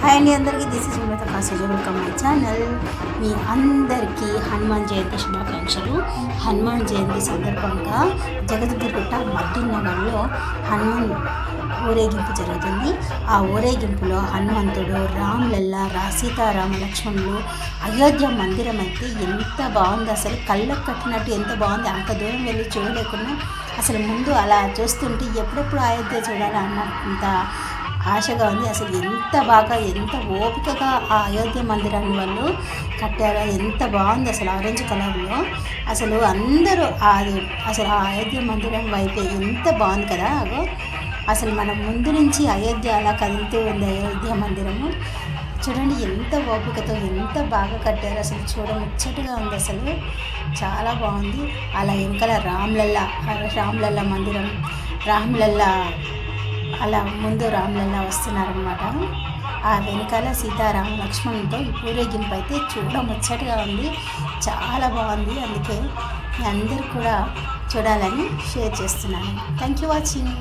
Hi అండి అందరికీ, this is Sumalatha Kasej. Welcome my channel. మీ అందరికీ హనుమాన్ జయంతి శుభాకాంక్షలు. హనుమాన్ జయంతి సందర్భంగా జగద్గిరిగుట్ట మద్దినగర్లో హనుమాన్ ఊరేగింపు జరుగుతుంది. ఆ ఊరేగింపులో హనుమంతుడు, రామ్లల్ల, సీతారామ లక్ష్మణులు, అయోధ్య మందిరం అయితే ఎంత బాగుంది, అసలు కళ్ళకు కట్టినట్టు ఎంత బాగుంది. అంత దూరం వెళ్ళి చూడలేకున్నా అసలు ముందు అలా చూస్తుంటే ఎప్పుడెప్పుడు అయోధ్య చూడాలి అన్నంత ఆశగా ఉంది. అసలు ఎంత బాగా, ఎంత ఓపికగా ఆ అయోధ్య మందిరాన్ని వాళ్ళు కట్టారో, ఎంత బాగుంది అసలు ఆరెంజ్ కలర్లో. అసలు అందరూ అసలు ఆ అయోధ్య మందిరం వైపే ఎంత బాగుంది కదా. అసలు మనం ముందు నుంచి అయోధ్య అలా కదులుతూ ఉంది. అయోధ్య మందిరము చూడండి ఎంత ఓపికతో ఎంత బాగా కట్టారు. అసలు ముచ్చటగా ఉంది, అసలు చాలా బాగుంది. అలా వెనకాల రామ్లల్ల మందిరం, రామ్లల్ల అలా ముందు రామ్లల్ల వస్తున్నారనమాట. ఆ వెనకాల సీతారామ లక్ష్మణులతో ఈ ఊరేగింపు అయితే ముచ్చటగా ఉంది, చాలా బాగుంది. అందుకే మీ అందరు కూడా చూడాలని షేర్ చేస్తున్నాను. Thank you watching.